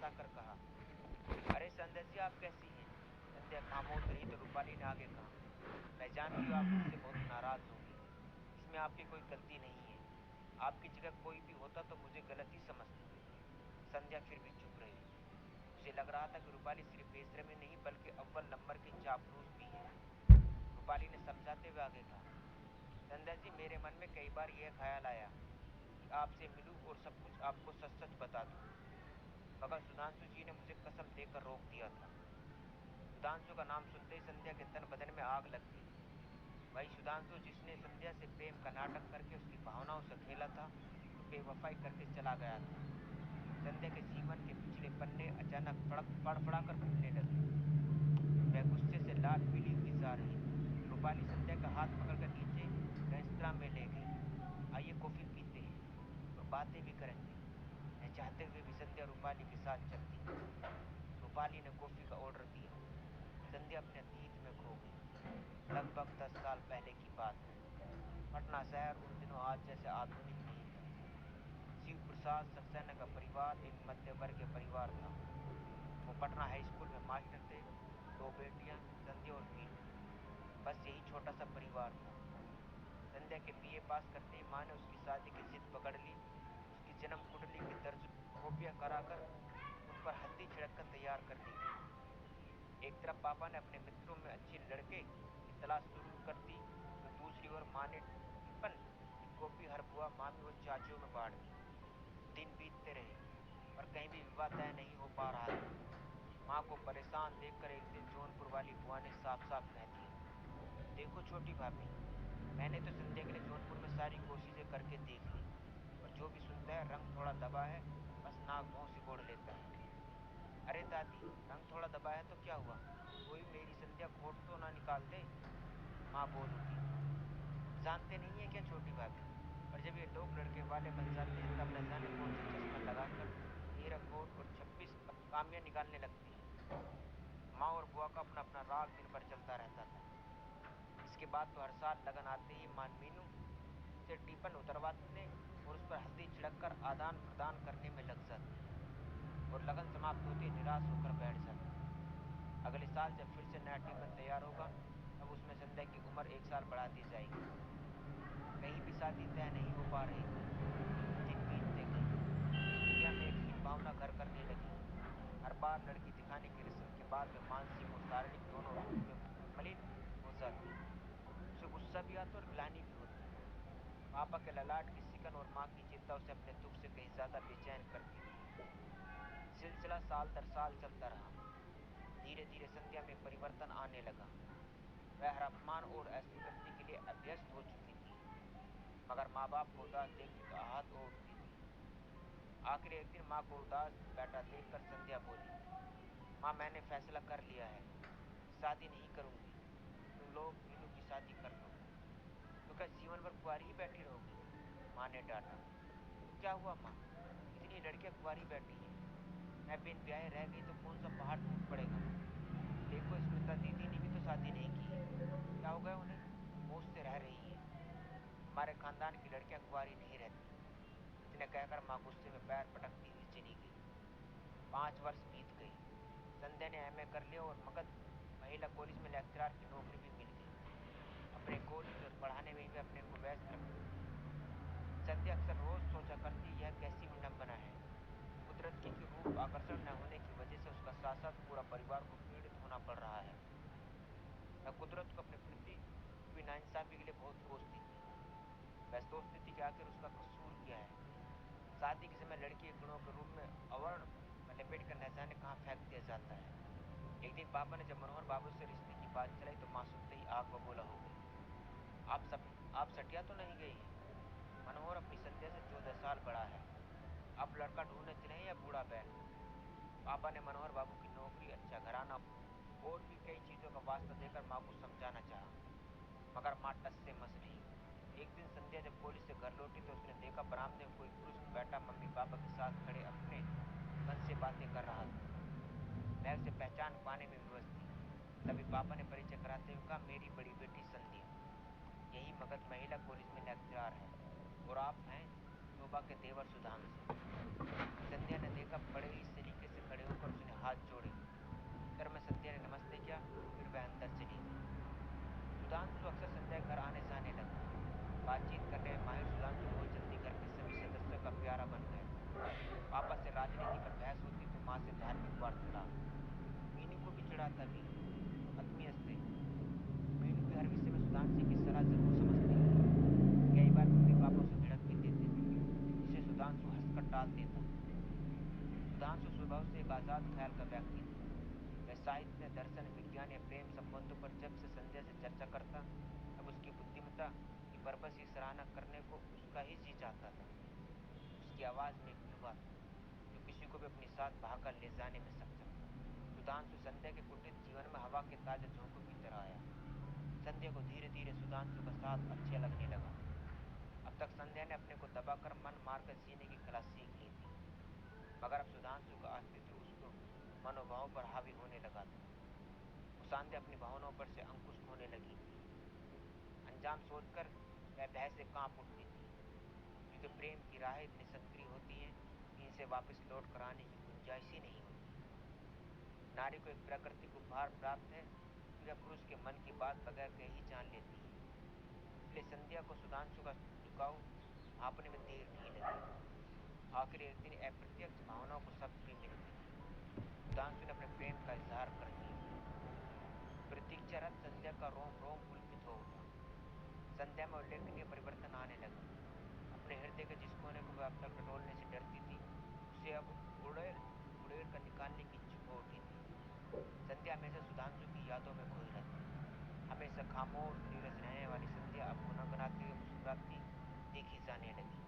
हंसाकर कहा, अरे संध्या जी, आप कैसी हैं? संध्या खामोश रही तो रूपाली ने आगे कहा, मैं जानती हूँ आप मुझसे बहुत नाराज होंगी। इसमें आपकी कोई गलती नहीं है। आपकी जगह कोई भी होता तो मुझे गलत ही समझता। संध्या फिर भी चुप रही। उसे लग रहा था कि रूपाली सिर्फ बेशर्मी नहीं बल्कि अव्वल नंबर की चापलूस भी है। रूपाली ने समझाते हुए आगे कहा, संध्या जी, मेरे मन में कई बार यह ख्याल आया कि आपसे मिलूं और सब कुछ आपको सच सच बता दूं, मगर सुधांशु जी ने मुझे कसम देकर रोक दिया था। सुधांशु का नाम सुनते ही संध्या के तन बदन में आग लग गई। वही सुधांशु जिसने संध्या से प्रेम का नाटक करके उसकी भावनाओं से खेला था और बेवफाई करके चला गया था। संध्या के जीवन के पिछले पन्ने अचानक फड़फड़ा कर खुलने लगे। वह गुस्से से लाल पीली हुई जा रही थी। रूपाली संध्या का हाथ पकड़कर नीचे रेस्तरां में ले गई। आइए कॉफी पीते हैं और बातें भी करेंगे। यह चाहते हुए भी संध्या रूपाली के साथ चलती। रूपाली ने कॉफी का ऑर्डर दिया। संध्या अपने अतीत में खो गई। लगभग 10 साल पहले की बात है। पटना शहर उन दिनों आज जैसे आधुनिक नहीं था। शिव प्रसाद सक्सेना का परिवार एक मध्य वर्गीय परिवार था। वो पटना हाई स्कूल में मास्टर थे। 2 बेटियां, संध्या और मीनू। बस यही छोटा सा परिवार था। संध्या के बीए पास करते ही माँ ने उसकी शादी की जिद पकड़ ली। उसकी जन्म कुंडली की दर्जनों कॉपियां कराकर उन पर हल्दी छिड़ककर तैयार कर ली गई। एक तरफ पापा ने अपने मित्रों में अच्छे लड़के की तलाश शुरू कर दी तो दूसरी ओर माँ ने टिप्पण की कॉपी हर बुआ, मामी और चाचियों में बांट दी। दिन बीतते रहे पर कहीं भी विवाह तय नहीं हो पा रहा था। माँ को परेशान देखकर एक दिन जौनपुर वाली बुआ ने साफ साफ कह दिया, देखो छोटी भाभी, मैंने तो संध्या के लिए जौनपुर में सारी कोशिशें करके देख ली, पर जो भी सुनता है रंग थोड़ा दबा है, बस नाक मुंह सिकोड़ लेता है। अरे दादी, रंग थोड़ा दबा है तो क्या हुआ, कोई मेरी संध्या खोट तो ना निकाल दे। माँ बोल उठी, जानते नहीं है क्या छोटी भाभी, पर जब ये लोग लड़के वाले बन जाते हैं तब न जाने कौन सा चश्मा लगाकर नीरा कोट और 26 कामियां निकालने लगते हैं। माँ और बुआ का अपना अपना राग दिन भर चलता रहता था। इसके बाद तो हर साल लगन आते ही माँ मीनू से टिफिन उतरवाने और उस पर हल्दी छिड़ककर आदान प्रदान करने में लग जाती और लगन समाप्त होते निराश होकर बैठ जाती। अगले साल जब फिर से नया टिफिन तैयार होगा तब उसमें संध्या की उम्र 1 साल बढ़ा दी जाएगी। कहीं भी शादी तय नहीं हो पा रही थी। दिन बीतते गए। संध्या में एक हीन भावना घर करने लगी। हर बार लड़की दिखाने की रस्म के बाद वह मानसिक और शारीरिक दोनों रूप में मलिन हो जाती। उसे गुस्सा भी आता और ग्लानि भी होती। पापा के ललाट की सिकन और माँ की चिंता उसे अपने दुख से कहीं ज्यादा बेचैन करती थी। सिलसिला साल दर साल चलता रहा। धीरे धीरे संध्या में परिवर्तन आने लगा। वह हर अपमान और अस्वीकृति के लिए अभ्यस्त हो चुकी थी, मगर माँ बाप को उदास देखती तो आहत हो उठती थी। आखिर एक दिन माँ को उदास बैठा देखकर संध्या बोली, माँ, मैंने फैसला कर लिया है, शादी नहीं करूंगी। तुम लोग मीनू की शादी कर दो। तो क्या जीवन भर कुंवारी ही बैठी रहोगी? माँ ने डांटा। तो क्या हुआ माँ, कितनी लड़कियां कुंवारी बैठी हैं। मैं बिन ब्याहे रह गई तो कौन सा पहाड़ टूट पड़ेगा? देखो स्मिता दीदी ने भी तो शादी नहीं की है, क्या हो गया उन्हें, मौज से रह रही हैं। हमारे खानदान की लड़कियां कुंवारी नहीं रहती। इतने कहकर माँ गुस्से में पैर पटकती हुई चली गई। 5 वर्ष बीत गए। संध्या ने एमए कर लिया और मगध महिला कॉलेज में लेक्चरर की नौकरी भी मिल गई। अपने कॉलेज और पढ़ाने में भी अपने को व्यस्त रखती थी। संध्या अक्सर रोज सोचा करती, यह कैसी विडंबना है। कुदरत की रूप आकर्षण न होने की वजह से उसका साथ साथ पूरा परिवार को पीड़ित होना पड़ रहा है। वह कुदरत को अपने प्रति हुई नाइंसाफी के लिए बहुत कोसती थी। वह सोचती थी कि आखिर उसका कसूर क्या है। शादी के समय लड़की के गुणों के रूप में अवर्ण में लपेट कर न जाने कहाँ फेंक दिया जाता है। एक दिन पापा ने जब मनोहर बाबू से रिश्ते की बात चलाई तो माँ सुनते ही आग बबूला हो गई। आप सटिया तो नहीं गई हैं? मनोहर अपनी संध्या से 14 साल बड़ा है। आप लड़का ढूंढने चले या बूढ़ा बैल? पापा ने मनोहर बाबू की नौकरी, अच्छा घराना और भी कई चीजों का वास्ता देकर माँ को समझाना चाहा, मगर माँ टस से मस रही। एक दिन संध्या जब कॉलेज से घर लौटी तो उसने देखा बरामदे में कोई पुरुष बैठा मम्मी पापा के साथ खड़े अपने मन से बातें कर रहा था। मैं उसे पहचान पाने में विवश थी। तभी पापा ने परिचय कराते हुए कहा, मेरी बड़ी बेटी संध्या, यही मगध महिला कॉलेज में लेक्चरर है, और आप हैं शोभा के देवर सुधांशु। संध्या ने देखा बड़े ही सलीके से खड़े होकर उसने हाथ जोड़े। फिर मैं संध्या ने नमस्ते किया, फिर वह अंदर चली गई। सुधांशु अक्सर संध्या के घर आने जाने लगा। बातचीत करने में माहिर सुधांशु बहुत जल्दी घर के सभी सदस्यों का प्यारा बन गया। पापा से राजनीति पर बहस होती तो माँ से धार्मिक वार्तालाप। मीनू को भी चिढ़ाता भी, आदमी हंसते। मीनू भी हर विषय में सुधांशु की सलाह जरूर समझती। कई बार मम्मी पापा उसे झिड़क भी देते थे, जिसे सुधांशु हंसकर टाल देता। सुधांशु स्वभाव से एक आजाद ख्याल का व्यक्ति था। वह साहित्य, दर्शन, विज्ञान या प्रेम संबंधों पर जब से संध्या से चर्चा करता, तब उसकी बुद्धिमत्ता की बरबस ही सराहना करने को उसका ही जी चाहता था। उसकी आवाज में एक जुबा था, जो किसी को भी अपने साथ बहाकर ले जाने में सक्षम था। सुधांशु संध्या के कुटित जीवन में हवा के ताजे झोंकों की तरह आया। संध्या को धीरे धीरे सुधांशु का साथ अच्छा लगने लगा। अब तक संध्या ने अपने को दबाकर मन मारकर जीने की कला सीख ली थी, मगर अब सुधांशु का अस्तित्व उसको मनोभाव पर हावी होने लगा था। संध्या अपनी भावनाओं पर से अंकुश खोने लगी थी। अंजाम सोचकर वह भय से कांप उठती थी, क्योंकि प्रेम की राहें इतनी संकरी होती हैं कि इनसे वापस लौट कर आने की गुंजाइश ही नहीं होती। नारी को एक प्राकृतिक उपहार प्राप्त है कि वह पुरुष के मन की बात बगैर कहे ही जान लेती है। इसलिए संध्या को सुधांशु का झुकाव भांपने में देर नहीं लगी। आखिर एक दिन अप्रत्यक्ष भावनाओं को शब्द भी मिल गए। सुधांशु ने अपने प्रेम का इजहार कर दिया। प्रतीक्षारत संध्या का रोम रोम पुलकित हो उठा। संध्या में उल्लेखनीय परिवर्तन आने लगा। अपने हृदय के जिस कोने को वह अब तक टटोलने से डरती थी, उसे अब उड़ेल उड़ेल कर निकालने की इच्छुक हो उठी थी। संध्या हमेशा सुधांशु की यादों में खोई रहती। हमेशा खामोश नीरस रहने वाली संध्या अब गुनगुनाते हुए मुस्कुराती देखी जाने लगी।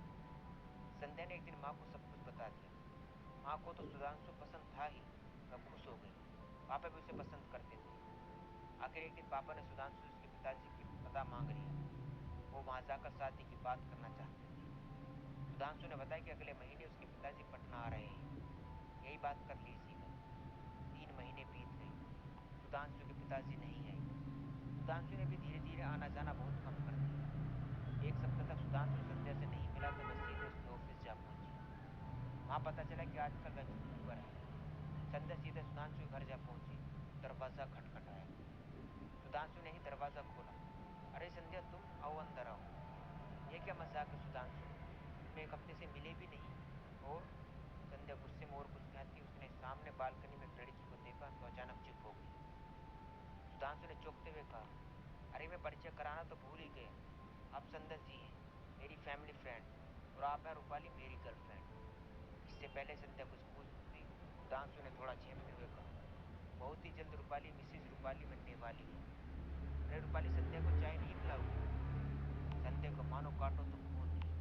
संध्या ने एक दिन माँ को सब कुछ बता दिया। माँ को तो सुधांशु पसंद था ही, वह खुश हो गई। पापा भी उसे पसंद करते थे। आखिर एक दिन पापा ने सुधांशु से उसके पिताजी की पता मांग लिया। वो वहां जाकर शादी की बात करना चाहते थे। सुधांशु ने बताया कि अगले महीने उसके पिताजी पटना आ रहे हैं, यही बात कर लीजिएगा। 3 महीने बीत गए, सुधांशु के पिताजी नहीं आए। सुधांशु ने भी धीरे धीरे आना जाना बहुत कम कर दिया। एक सप्ताह तक सुधांशु संध्या से नहीं मिला तो वह सीधे उसके ऑफिस जा पहुंची। वहां पता चला कि आजकल वह छुट्टी पर है। संध्या सीधे सुधांशु के घर जा पहुंची। दरवाजा खटखटाया। सुधांशु ने ही दरवाजा खोला। अरे संध्या, तुम आओ, अंदर आओ। ये क्या मजाक है सुधांशु, तुम एक हफ्ते से मिले भी नहीं। और संध्या गुस्से में और कुछ कहती, उसने सामने बालकनी में एक लड़की को देखा तो अचानक चुप हो गई। सुधांशु ने चौंकते हुए कहा, अरे मैं परिचय कराना तो भूल ही गया। आप संध्या जी हैं, मेरी फैमिली फ्रेंड, और आप हैं रूपाली, मेरी गर्लफ्रेंड। इससे पहले संध्या कुछ पूछती, सुधांशु ने थोड़ा झेपते हुए कहा, बहुत ही जल्द रूपाली मिसिज रूपाली बनने वाली है। अरे रूपाली, संध्या को चाय नहीं पिलाओगी? संध्या को मानो काटो तो खून निकले।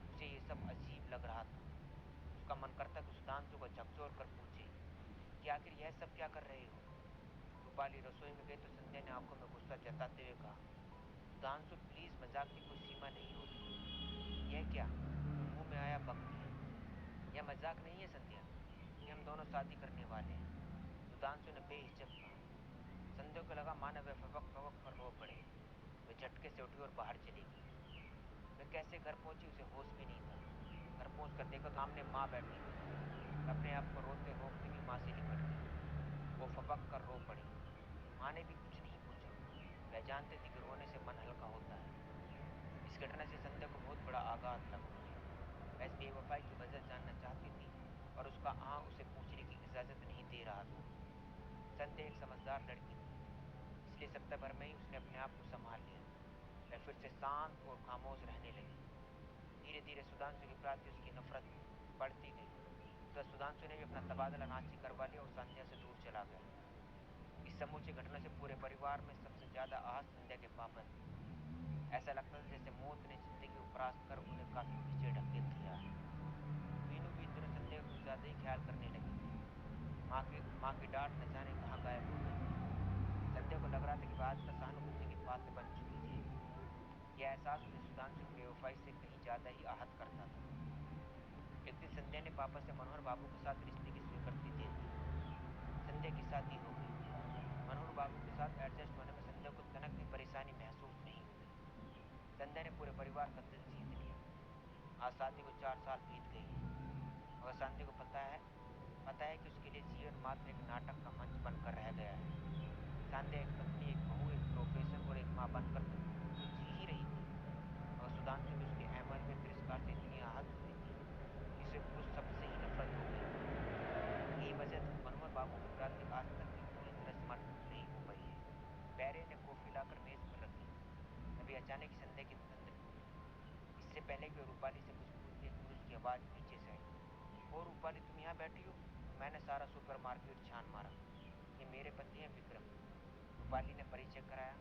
उसे ये सब अजीब लग रहा था। उसका मन करता कि सुधांशु को झकझोर कर पूछे कि आखिर यह सब क्या कर रहे हो। रूपाली रसोई में गई तो संध्या ने आंखों में गुस्सा जताते हुए कहा, सुधांशु प्लीज, मजाक की कोई सीमा नहीं होती। यह क्या, मुंह में आया बक दिया। यह मजाक नहीं है संध्या, ये हम दोनों शादी करने वाले हैं। सुधांशु ने बेहिचक कहा। संध्या को लगा मानो वह फबक फबक कर रो पड़े। वह झटके से उठी और बाहर चली गई। वह कैसे घर पहुंची उसे होश भी नहीं था। घर पहुंचकर देखा तो सामने माँ बैठी थी। अपने आप को रोते रोकते हुए माँ से निकट गई। वो फपक कर रो पड़ी। माँ ने भी कुछ नहीं पूछा। वह जानती थी कि रोने से मन हल्का होता है। इस घटना से संध्या को बहुत बड़ा आघात लगा। वह इस बेवफाई की वजह जानना चाहती थी, पर उसका आह उसे पूछने की इजाजत नहीं दे रहा था। संध्या एक समझदार लड़की थी, इसलिए सप्ताह भर में ही उसने अपने आप को संभाल लिया। वह फिर से शांत और खामोश रहने लगी। धीरे धीरे सुधांशु के प्रति उसकी नफरत बढ़ती गई। तो सुधांशु ने भी अपना तबादला रांची करवा लिया और संध्या से दूर चला गया। इस समूची घटना से पूरे परिवार में सबसे ज्यादा आहत संध्या के पापा थे। ऐसा लगता था जैसे मौत ने जिंदगी को परास्त कर उन्हें काफी पीछे ढकेल दिया है। मीनू भी इन दिनों संध्या का कुछ ज्यादा ही ख्याल करने लगी थी। माँ की डांट न जाने कहाँ गायब हो गई थी। संध्या को लग रहा था कि वह आजकल सहानुभूति की पात्र बन चुकी थी। यह एहसास उसे सुधांशु की बेवफाई से कहीं ज्यादा ही आहत करता था। एक दिन संध्या ने पापा से मनोहर बाबू के साथ रिश्ते की स्वीकृति दे दी। संध्या की शादी हो गई। मनोहर बाबू के साथ एडजस्ट होने में संध्या को तनक भी परेशानी महसूस नहीं हुई। संध्या ने पूरे परिवार का दिल जीत लिया। आज शादी को 4 साल बीत गए हैं, मगर संध्या को पता है पता है कि उसके लिए जीवन मात्र एक नाटक का मंच बनकर रह गया है। संध्या एक पत्नी, एक बहू, एक प्रोफेसर और एक माँ बनकर तो जी ही रही थी, मगर सुधांशु की उसके अहमद तिरस्कार से इतनी आहत हुई थी कि उसे पुरुष शब्द से ही नफरत हो गई थी। यही वजह थी मनोहर बाबू की प्रार्थना आज तक भी पूरी तरह समर्पित नहीं हो पाई है। बैरे ने कॉफी लाकर मेज पर रखी। तभी अचानक ही संध्या की तंद्र टूटी। इससे पहले कि वो रूपाली से कुछ पूछती, एक पुरुष की आवाज पीछे से आई, और रूपाली तुम यहाँ बैठी हो? मैंने सारा सुपरमार्केट छान मारा। ये मेरे पति हैं विक्रम। रूपाली ने परिचय कराया।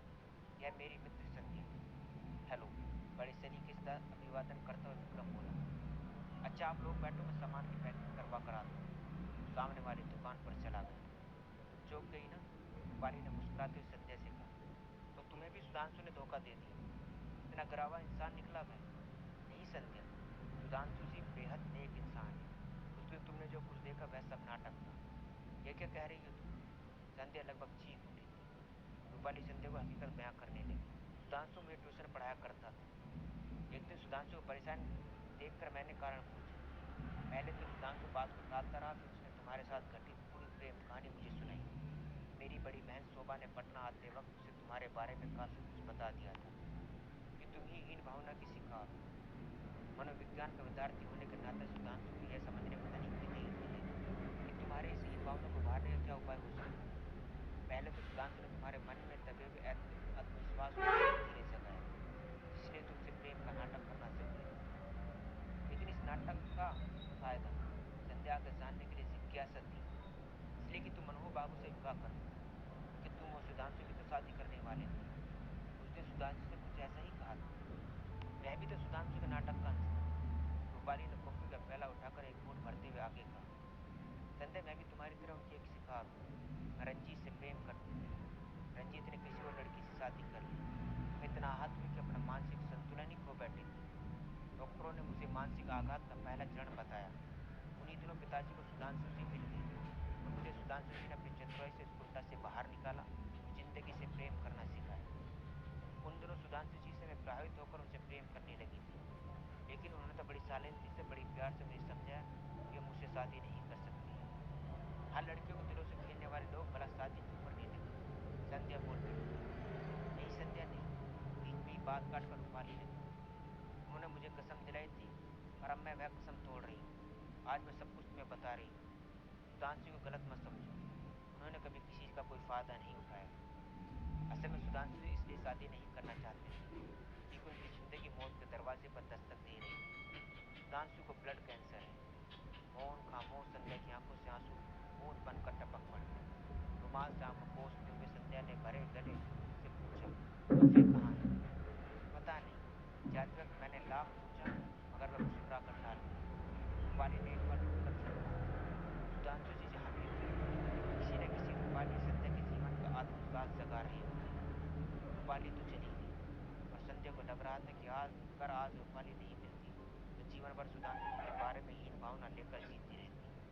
यह मेरी मित्र संध्या। हेलो। बड़े सलीके से अभिवादन करता हुआ विक्रम बोला। अच्छा आप लोग बैठो, मैं सामान की पैकिंग करवा कर आता हूँ। सामने वाली दुकान पर चला गया। तुम चौंक गई ना? रूपाली ने मुस्कुराते हुए संध्या से कहा। तो तुम्हें भी सुधांशु ने धोखा दे दिया? इतना गिरा इंसान निकला मैं? नहीं संध्या, सुधांशु जी बेहद नेक इंसान है। उस दिन तुमने जो कुछ देखा वह सब नाटक था। ये क्या कह रही हो तुम? संध्या लगभग चीख उठी थी। रूपाली संध्या को हकीकत बयां करने लगी। सुधांशु मुझे ट्यूशन पढ़ाया करता था। एक दिन सुधांशु को परेशान देखकर मैंने कारण पूछा। पहले तो सुधांशु बात को टालता रहा, फिर उसने तुम्हारे साथ घटित पूरी प्रेम कहानी मुझे सुनाई। मेरी बड़ी बहन शोभा ने पटना आते वक्त उसे तुम्हारे बारे में काफी कुछ बता दिया था, कि तुम ही हीन भावना की शिकार हो। मनोविज्ञान का विद्यार्थी होने के नाते सुधांशु को यह समझने में पता नहीं कितनी हिम्मत मिली कि तुम्हारे इस हीन भावना को उभारने का क्या उपाय हो सकता है। पहले तो सुधांशु ने तुम्हारे मन में दबे हुए आत्मविश्वास को धीरे धीरे जगाया, जिसलिए तुमसे प्रेम का नाटक करना जरूरी था। लेकिन इस नाटक का फायदा संध्या के जानने के लिए जिज्ञासा थी, इसलिए कि तुम मनोहर बाबू से विवाह कर लो, क्योंकि तुम और सुधांशु भी तो शादी करने वाले थे। उस दिन सुधांशु ने कुछ ऐसा ही कहा था। वह भी तो सुधांशु के नाटक का अंश था। रूपाली ने कॉफी का प्याला उठाकर एक घूंट भरते हुए आगे कहा। संध्या, मैं भी तुम्हारी तरह उनकी एक शिकार हूँ। मैं रंजीत से प्रेम करती थी। रंजीत ने किसी और लड़की से शादी कर ली। मैं इतना आहत हुई कि अपना मानसिक संतुलन ही खो बैठी थी। डॉक्टरों ने मुझे मानसिक आघात का पहला चरण बताया। उन्हीं दिनों पिताजी को सुधांशु से मिल गई और मुझे सुधांशु जी ने अपनी चतुराई से उस कुंडा से बाहर निकाला और जिंदगी से प्रेम करना सिखाया। उन दिनों सुधांशु जी से मैं प्रभावित होकर उनसे प्रेम करने लगी थी, लेकिन उन्होंने तो बड़ी शालीनता से, बड़ी प्यार से मुझे समझाया कि मुझसे शादी नहीं कर सकती है। हर लड़कियों को दिलों से खेलने वाले लोग भला शादी क्यों करने लगे? संध्या बोल पड़ी। नहीं संध्या नहीं, बीच में ही बात काट कर रूपाली ने कहा। उन्होंने मुझे कसम दिलाई थी और अब मैं वह कसम तोड़ रही हूँ। आज मैं सब कुछ तुम्हें बता रही हूँ। सुधांशु को गलत मत समझो। उन्होंने कभी किसी का कोई फायदा नहीं उठाया। असल में सुधांशु से इसलिए शादी नहीं करना चाहते थे क्योंकि उनकी जिंदगी मौत के दरवाजे पर दस्तक दे रही थी। सुधांशु को ब्लड कैंसर है। मौन खामोश संध्या की आंखों से आंसू बूंद बनकर टपक पड़े। रुमाल से आंखों पोंछते हुए संध्या ने भरे गले से पूछा, जुल्फे कहाँ हैं? पता नहीं। जाते वक्त मैंने लाख पूछा, मगर वह मुस्कुरा कर टाल गई। रूपाली ने एक बार रुक कर फिर कहा, सुधांशु जी जहाँ भी होंगे, किसी न किसी रूपाली संध्या के जीवन का आत्मविश्वास जगा रहे होंगे। रूपाली तो चली गई और संध्या को लग रहा था कि आज रूपाली नहीं मिलती तो जीवन भर सुधांशु जी के बारे में हीन भावना लेकर जीती